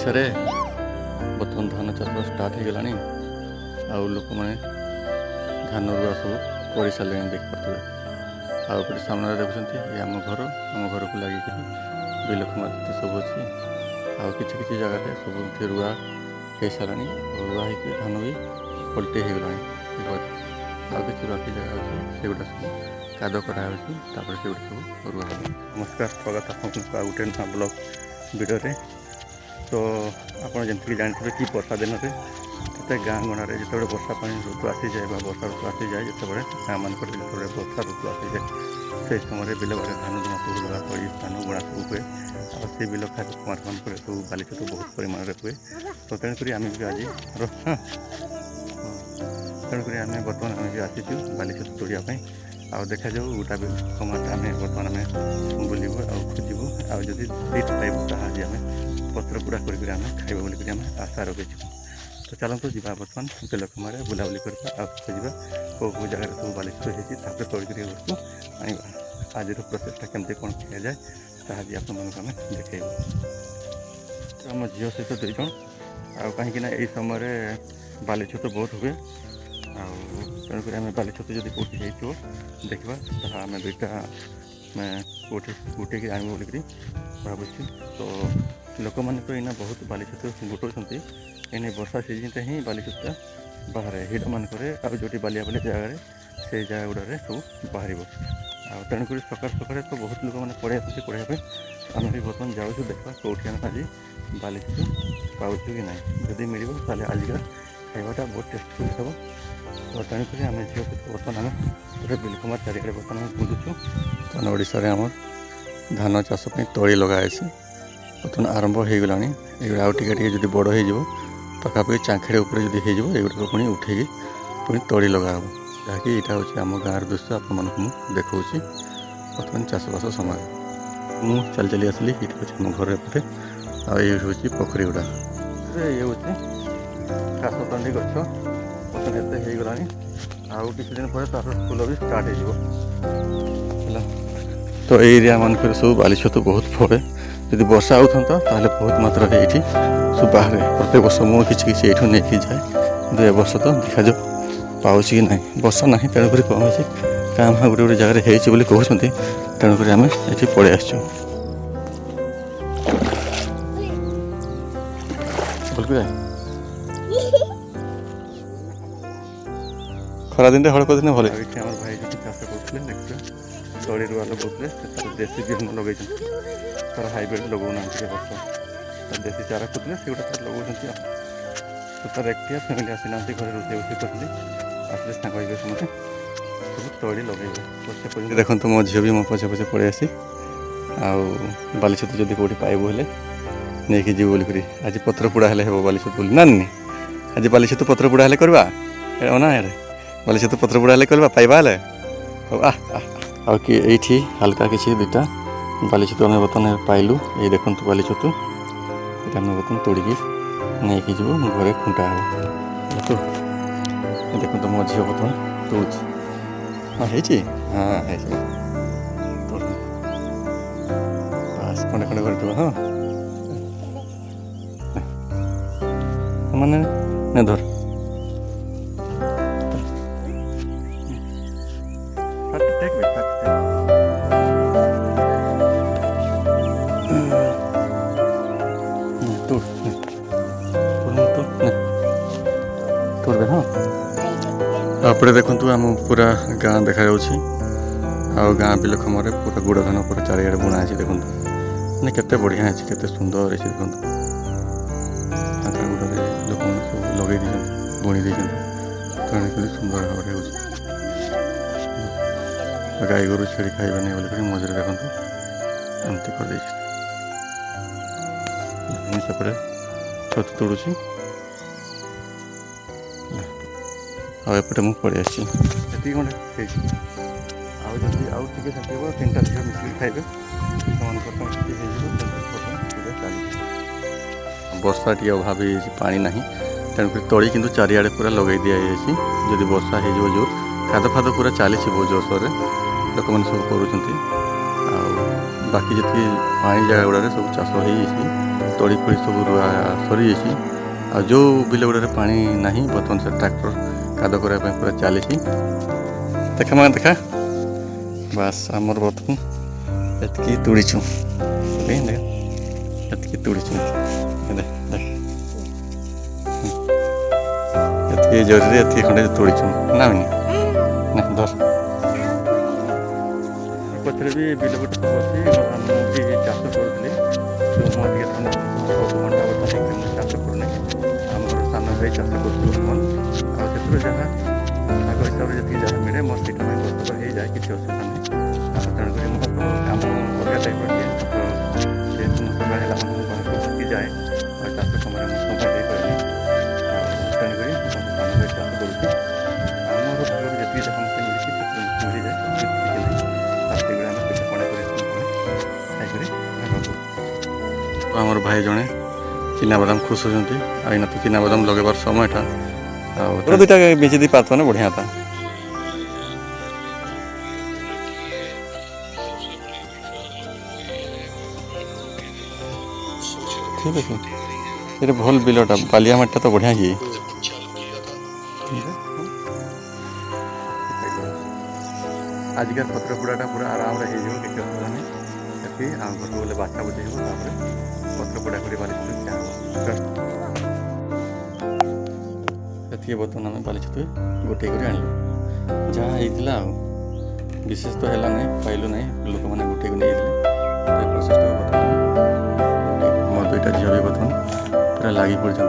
ଓଡ଼ିଶାରେ ବର୍ତ୍ତମାନ ଧାନ ଚାଷ ଷ୍ଟାର୍ଟ ହେଇଗଲାଣି। ଆଉ ଲୋକମାନେ ଧାନ ରୁଆ ସବୁ କରିସାରିଲେଣି ଦେଖିପାରୁଥିବେ। ଆଉ ଏପଟେ ସାମ୍ନାରେ ଦେଖୁଛନ୍ତି ଏ ଆମ ଘରକୁ ଲାଗିକିରି ବିଲ ମାଟି ସବୁ ଅଛି। ଆଉ କିଛି କିଛି ଜାଗାରେ ସବୁ ରୁଆ ହେଇସାରିଲାଣି। ରୁଆ ହେଇକି ଧାନ ବି ପଲଟେଇ ହେଇଗଲାଣି। ଆଉ କିଛି ବାକି ଜାଗା ଅଛି, ସେଗୁଡ଼ା ସବୁ କାଦ କରାହେଉଛି। ତାପରେ ସେଗୁଡ଼ା ସବୁ ରୁଆ ହେବ। ନମସ୍କାର, ସ୍ୱାଗତ ଆପଣଙ୍କୁ ଆଉ ଗୋଟେ ନୂଆ ବ୍ଲଗ୍ ଭିଡ଼ିଓରେ। ତ ଆପଣ ଯେମିତିକି ଜାଣିଥିବେ କି ବର୍ଷା ଦିନରେ ପ୍ରତ୍ୟେକ ଗାଁ ଗଣ୍ଡାରେ ଯେତେବେଳେ ବର୍ଷା ପାଣି ଋତୁ ଆସିଯାଏ ବା ବର୍ଷା ଋତୁ ଆସିଯାଏ, ଯେତେବେଳେ ଗାଁମାନଙ୍କରେ ଯେତେବେଳେ ବର୍ଷା ଋତୁ ଆସିଯାଏ, ସେହି ସମୟରେ ବିଲ ବାଡ଼ି ଧାନ ବୁଣା ସବୁ ଲଗା ପଡ଼ି ଧାନ ବୁଣା ସବୁ ହୁଏ। ଆଉ ସେ ବିଲ ମାନଙ୍କରେ ସବୁ ବାଲି ଛତୁ ବହୁତ ପରିମାଣରେ ହୁଏ। ତ ତେଣୁକରି ଆମେ ବି ଆଜି ବର୍ତ୍ତମାନ ବି ଆସିଛୁ ବାଲି ଛତୁ ତୋଳିବା ପାଇଁ। ଆଉ ଦେଖାଯାଉ ଗୋଟା ବି କମାଟା ବର୍ତ୍ତମାନ ବୁଲିବୁ ଆଉ ଖୋଜିବୁ। ଆଉ ଯଦି ସିଟ୍ ପାଇବୁ ତାହା ଆଜି ଆମେ ପତ୍ର ପୋଡ଼ା କରିକି ଆମେ ଖାଇବା ବୋଲିକରି ଆମେ ଆଶା ରଖିଛୁ। ତ ଚାଲନ୍ତୁ ଯିବା ବର୍ତ୍ତମାନ ବେଲଖମାରେ ବୁଲାବୁଲି କରିବା ଆଉ ଖୋଜିବା କେଉଁ ଜାଗାରେ ସବୁ ବାଲି ଛତୁ ହେଇଛି। ତାପରେ ତୋଳିକରି ଘରକୁ ଆଣିବା। ଆଜିର ପ୍ରୋସେସ୍ଟା କେମିତି କ'ଣ ଖିଆଯାଏ ତାହା ଆଜି ଆପଣମାନଙ୍କୁ ଆମେ ଦେଖେଇବୁ। ତ ଆମ ଝିଅ ସହିତ 2 ଜଣ। ଆଉ କାହିଁକିନା ଏହି ସମୟରେ ବାଲି ଛତୁ ବହୁତ ହୁଏ। ଆଉ ତେଣୁକରି ଆମେ ବାଲି ଛତୁ ଯଦି କେଉଁଠି ହେଇଥିବ ଦେଖିବା, ତାହା ଆମେ 2ଟା କେଉଁଠି ଗୋଟେଇକି ଆଣିବୁ ବୋଲିକରି ଭାବୁଛୁ। ତ ଲୋକମାନେ ତ ଏଇନା ବହୁତ ବାଲି ଛତୁ ଗୋଟଉଛନ୍ତି। ଏଇନେ ବର୍ଷା ସିଜିନ୍ରେ ହିଁ ବାଲି ଛତୁଟା ବାହାରେ ହିଡ଼ମାନଙ୍କରେ, ଆଉ ଯେଉଁଠି ବାଲିଆ ଜାଗାରେ ସେଇ ଜାଗା ଗୁଡ଼ାରେ ସବୁ ବାହାରିବ। ଆଉ ତେଣୁକରି ସକାଳେ ତ ବହୁତ ଲୋକମାନେ ପଳେଇ ଆସନ୍ତି ପଢ଼ିବା ପାଇଁ। ଆମେ ବି ବର୍ତ୍ତମାନ ଯାଉଛୁ ଦେଖିବା କେଉଁଠି ଆମେ ଆଜି ବାଲି ଛତୁ ପାଉଛୁ କି ନାହିଁ। ଯଦି ମିଳିବ ତାହେଲେ ଆଜିକା ଖାଇବାଟା ବହୁତ ଟେଷ୍ଟଫୁଲ୍ ହେବ। ତ ତେଣୁକରି ଆମେ ଝିଅ ସହିତ ବର୍ତ୍ତମାନ ଆମେ ଗୋଟେ ବିଲକୁମାର ଚାରିଆଡ଼େ ବର୍ତ୍ତମାନ ବୁଲୁଛୁ। ବର୍ତ୍ତମାନ ଓଡ଼ିଶାରେ ଆମର ଧାନ ଚାଷ ପାଇଁ ତଳି ଲଗାଯାଇଛି। ବର୍ତ୍ତମାନ ଆରମ୍ଭ ହେଇଗଲାଣି। ଏଗୁଡ଼ା ଆଉ ଟିକେ ଯଦି ବଡ଼ ହେଇଯିବ, ପାଖାପାଖି ଚାଙ୍ଖେଡ଼େ ଉପରେ ଯଦି ହେଇଯିବ, ଏଗୁଡ଼ାକ ପୁଣି ଉଠେଇକି ପୁଣି ତଳି ଲଗାହେବ। ଯାହାକି ଏଇଟା ହେଉଛି ଆମ ଗାଁର ଦୃଶ୍ୟ। ଆପଣମାନଙ୍କୁ ମୁଁ ଦେଖାଉଛି ବର୍ତ୍ତମାନ ଚାଷବାସ ସମୟ। ମୁଁ ଚାଲି ଆସିଲି। ଏଇଠି ଅଛି ଆମ ଘର ଏପଟେ। ଆଉ ଏଇ ହେଉଛି ପୋଖରୀ ଗୁଡ଼ା। ଇଏ ହେଉଛି କାଶତଣ୍ଡି ଗଛ। ବର୍ତ୍ତମାନ ଏତେ ହେଇଗଲାଣି। ଆଉ କିଛି ଦିନ ପରେ ତାର ଫୁଲ ବି ଷ୍ଟାର୍ଟ ହେଇଯିବ ହେଲା। ତ ଏଇ ଏରିଆ ମାନଙ୍କରେ ସବୁ ବାଲି ଛତୁ ବହୁତ ଫଳେ। ଯଦି ବର୍ଷା ହେଉଥାନ୍ତା ତାହେଲେ ବହୁତ ମାତ୍ରାରେ ଏଇଠି ସବୁ ବାହାରେ। ପ୍ରତ୍ୟେକ ବର୍ଷ ମୁଁ କିଛି ଏଇଠୁ ନେଇକି ଯାଏ। କିନ୍ତୁ ଏ ବର୍ଷ ତ ଦେଖାଯାଉ ପାଉଛି କି ନାହିଁ। ବର୍ଷା ନାହିଁ, ତେଣୁକରି କ'ଣ ହେଇଛି, କାଁ ଭାଁ ଗୋଟେ ଜାଗାରେ ହେଇଛି ବୋଲି କହୁଛନ୍ତି। ତେଣୁକରି ଆମେ ଏଠି ପଳେଇ ଆସିଛୁ। ଖରାଦିନରେ ହଳ କରିଦିନେ ଭଲ। ଏଠି ଆମର ଭାଇ ଯଦି ଚାଷ କରୁଥିଲେ ଦେଖିବା ତଳି ରୁଆ ଲଗାଉଥିଲେ। ସେ ଦେଶୀ ବିହନ ଲଗେଇଛନ୍ତି। ତାର ହାଇବ୍ରିଡ଼ ଲଗାଉନାହାନ୍ତି ଏ ବର୍ଷ। ଦେଶୀ ଚାରା କରୁଥିଲେ ସେଗୁଡ଼ା ତାର ଲଗାଉଛନ୍ତି। ଆଉ ତ ତାର ଏକୁଟିଆ ଫ୍ୟାମିଲି ଆସିନାହାନ୍ତି, ଘରେ ରୋଷେଇ କରୁଛନ୍ତି। ଆସିଲେ ସାଙ୍ଗ ହେଇକି ସମସ୍ତେ ସବୁ ତଳି ଲଗାଇବେ। ଦେଖନ୍ତୁ ମୋ ଝିଅ ବି ମୋ ପଛେ ପଳେଇ ଆସି। ଆଉ ବାଲି ଛତୁ ଯଦି କେଉଁଠି ପାଇବୁ ହେଲେ ନେଇକି ଯିବୁ ବୋଲିକରି। ଆଜି ପତ୍ର ପୋଡ଼ା ହେଲେ ହେବ ବାଲି ଛତୁ ବୋଲି ନା ନି। ଆଜି ବାଲି ଛତୁ ପତ୍ର ପୋଡ଼ା ହେଲେ କରିବା ନା ଏଆଡ଼େ ବାଲି ଛତୁ ପତ୍ର ପୋଡ଼ା ହେଲେ କରିବା ପାଇବା ହେଲେ ହଉ। ଆଉ କି ଏଇଠି ହାଲକା କିଛି 2ଟା ବାଲି ଛତୁ ଆମେ ବର୍ତ୍ତମାନ ପାଇଲୁ। ଏଇ ଦେଖନ୍ତୁ ବାଲି ଛତୁ। ଏଇଟା ଆମେ ବର୍ତ୍ତମାନ ତୋଡ଼ିକି ନେଇକି ଯିବୁ, ଘରେ ଖୁଣ୍ଟା ହେବ। ଦେଖନ୍ତୁ ମୋ ଝିଅ ବର୍ତ୍ତମାନ ତୋଳୁଛି। ହଁ ହେଇଛି, ହେଇଛି। ବାସ୍ ଖଣ୍ଡେ କରିଦେବା। ହଁ ମାନେ ଧର ତୋଡ଼ବେ। ହଁ ଏପଟେ ଦେଖନ୍ତୁ ଆମ ପୁରା ଗାଁ ଦେଖାଯାଉଛି। ଆଉ ଗାଁ ବିଲଖମାରେ ପୁରା ଗୁଡ଼ ଧାନ ପୁରା ଚାରିଆଡ଼େ ବୁଣା ହେଇଛି। ଦେଖନ୍ତୁ ମାନେ କେତେ ବଢ଼ିଆ ହେଇଛି, କେତେ ସୁନ୍ଦର ହେଇଛି। ଦେଖନ୍ତୁ ଫାଙ୍କା ଗୁଡ଼ାରେ ଲୋକମାନେ ସବୁ ଲଗେଇ ଦେଇଛନ୍ତି, ବୁଣି ଦେଇଛନ୍ତି। ତେଣୁକରି ସୁନ୍ଦର ଭାବରେ ହେଉଛି। ଗାଈ ଗୋରୁ ଛେଳି ଖାଇବେନି ବୋଲିକରି ମଝିରେ ଦେଖନ୍ତୁ ଏମିତି କରିଦେଇଛି। ମୁଁ ସେପଟେ ଛତୁ ତୋଡ଼ୁଛି। ଆଉ ଏପଟେ ମୁଁ ପଳେଇ ଆସିଛି। ଏତିକି ଖଣ୍ଡେ ହେଇଛି। ଆଉ ଯଦି ଆଉ ଟିକେ ଥାକିବ 3ଟା ଝିଅ ମିଶିକି ଖାଇବେ। ସେମାନଙ୍କର ପାଇଁ ଟିକେ ହେଇଯିବ। ବର୍ଷା ଟିକେ ଅଭାବ ହେଇଯାଇଛି, ପାଣି ନାହିଁ। ତେଣୁକରି ତଳି କିନ୍ତୁ ଚାରିଆଡ଼େ ପୁରା ଲଗାଇ ଦିଆଯାଇଛି। ଯଦି ବର୍ଷା ହେଇଯିବ ଜୋର, କାଦ ପୁରା ଚାଲିଛି ବହୁତ ଜୋରସୋରରେ। ଲୋକମାନେ ସବୁ କରୁଛନ୍ତି। ଆଉ ବାକି ଯେତିକି ପାଣି ଜାଗା ଗୁଡ଼ାରେ ସବୁ ଚାଷ ହେଇଯାଇଛି। तड़ी फड़ी सब रुआ सरी आ जो बिल गुड़े पानी नहीं बर्तमान से ट्रैक्टर काद करने पूरा चली देखा मैं देखा बास आमर बर्तमान एतकी तुड़ीचु एतकी तुड़ीचु एतकी जरूरी एतकी खंडे तुड़ीचु ना धर पथरे भी बिल गुटे सब अच्छी मुझे चाष करुँगी जो मुझे घंटा बर्तमान चाष करूना आम सान भाई चाष कर बर्तमान जहाँ भाग हिसाब से जी जहाँ मिले मोर से बर्तमान हो जाए किसी असुविधा नहीं तेणुक आम अलग टाइप जेहतु सकाल है थकी जाए चाष समय समय दे पारे तेणुक सान भाई चाष करुँगी आम भाग जी जहाँ मत मिली जाए किसी नहीं आम पिठापणा कर आमर भाई जड़े चिनाबादाम खुश होती आईना तो चिनाबादाम लगेबार समयटा दुटा बेची दी पार्थ बढ़िया था ठीक है ये भल बिलटा बालिया माटा तो बढ़िया ही आजकल पत्रपुड़ाटा पूरा आराम से किसी असुविधा नहीं ये आम घर बोले बाटा बुझे पत्रपुड़ा कर ये बर्तमान आम बाली छतु गोटे कर आनलु जहाँ होता विशेष तो है ना पाइलु ना लोक मैंने गोटे को नहीं प्रोसेस बर्तमान मो दुईटा झील भी बर्तमान पूरा लगी पड़ते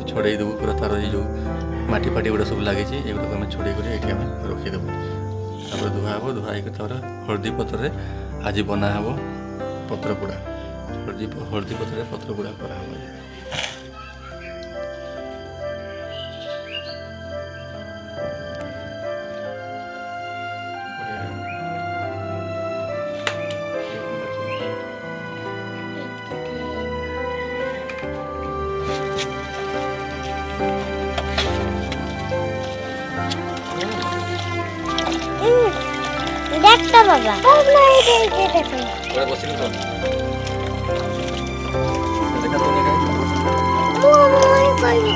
छड़े देव पूरा तार जो माटी फाटी गुड़ा सब लगे ये आम छड़े कर रखीदेव तापर धुआ हे धुआई हलदी पत्र आज बना हे पत्रपोड़ा हलदी पत्र पत्रपोड़ा करा देखता बाबा अब नहीं देखते देखो बड़ा बसिल तो देखा तो नहीं कोई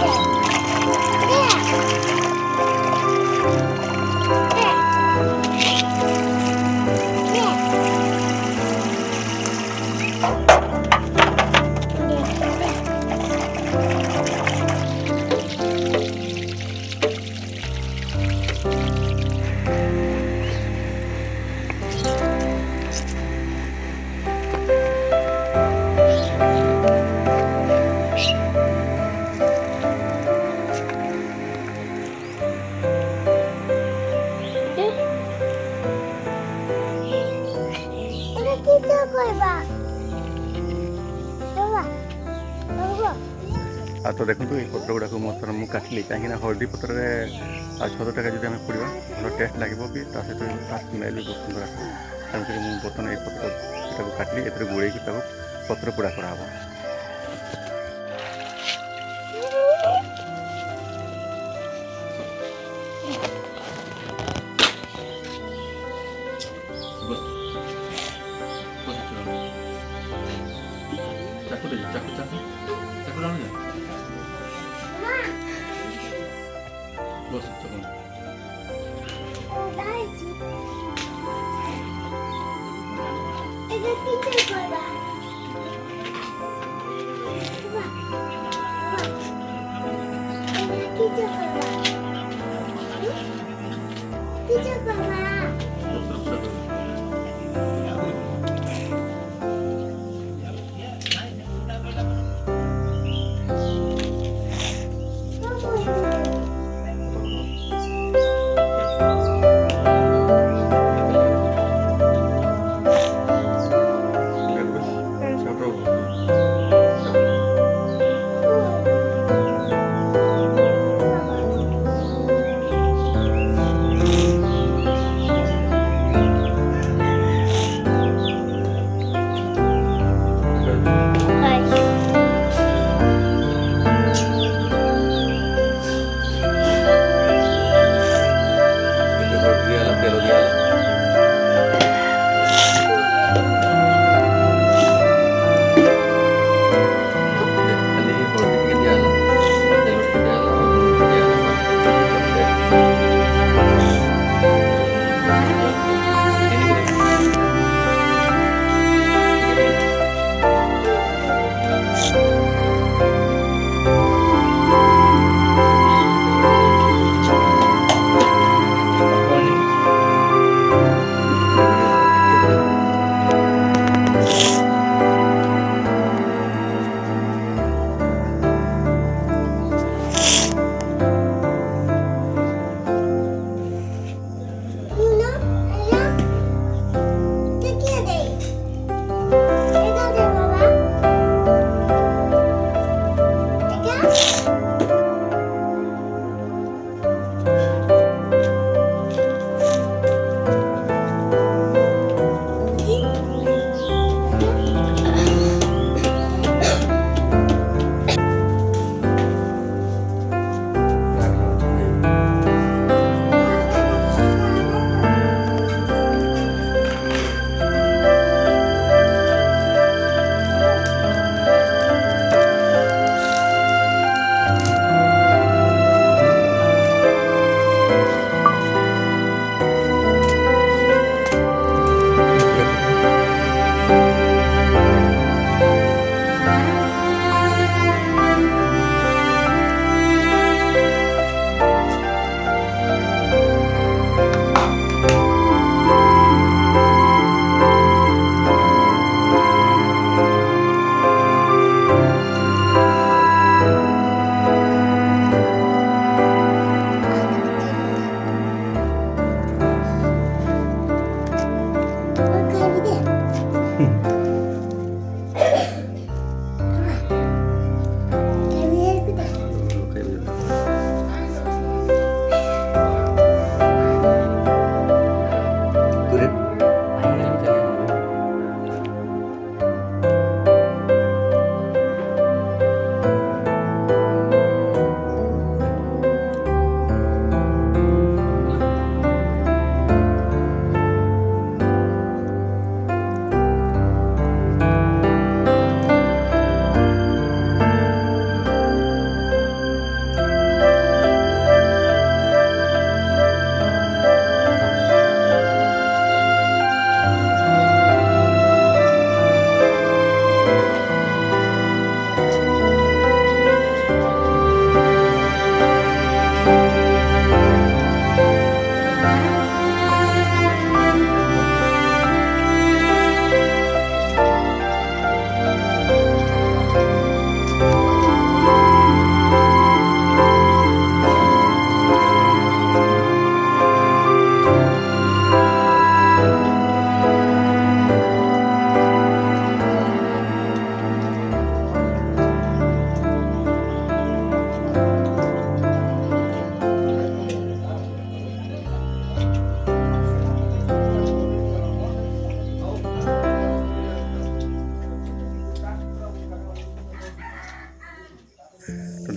तो देखो ये पत्र गुड़ा को मोर मुझे काटिली कहीं हलदी पत्र छद टाका जब आम पड़ा भल टेस्ट लगे भी सहित स्मेल भी बहुत सुंदर आस तेणुक मुझे बर्तमान ये पत्र काटिली ए गोड़े पत्र पोड़ा कराब बस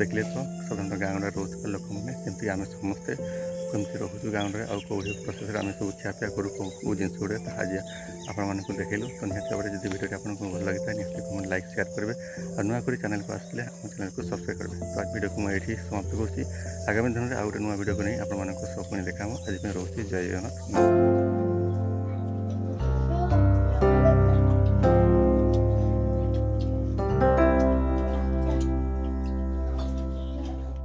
ଦେଖିଲେ ତ ସାଧାରଣତଃ ଗାଁ ଗଣ୍ଡାରେ ରହୁଥିବା ଲୋକମାନେ କେମିତି ଆମେ ସମସ୍ତେ କେମିତି ରହୁଛୁ ଗାଁ ଗଣ୍ଡାରେ ଆଉ କେଉଁ ପ୍ରୋସେସରେ ଆମେ ସବୁ ଖିଆପିଆ କରୁ କେଉଁ ଜିନିଷ ଗୁଡ଼ିକ ତାହା ଆଜି ଆପଣମାନଙ୍କୁ ଦେଖେଇଲୁ। ତ ନିହାତି ଭାବରେ ଯଦି ଭିଡ଼ିଓଟି ଆପଣଙ୍କୁ ଭଲ ଲାଗିଥାଏ ନିହାତି କମେଣ୍ଟ ଲାଇକ୍ ସେୟାର କରିବେ ଆଉ ନୂଆ କରି ଚ୍ୟାନେଲକୁ ଆସିଥିଲେ ଆମ ଚ୍ୟାନେଲକୁ ସବସ୍କ୍ରାଇବ୍ କରିବେ। ତ ଆଜି ଭିଡ଼ିଓକୁ ମୁଁ ଏଇଠି ସମାପ୍ତ କରୁଛି। ଆଗାମୀ ଦିନରେ ଆଉ ଗୋଟେ ନୂଆ ଭିଡ଼ିଓକୁ ନେଇ ଆପଣମାନଙ୍କ ସହ ପୁଣି ଦେଖା ହେବ। ଆଜି ପାଇଁ ରହୁଛି ଜୟ ଜଗନ୍ନାଥ।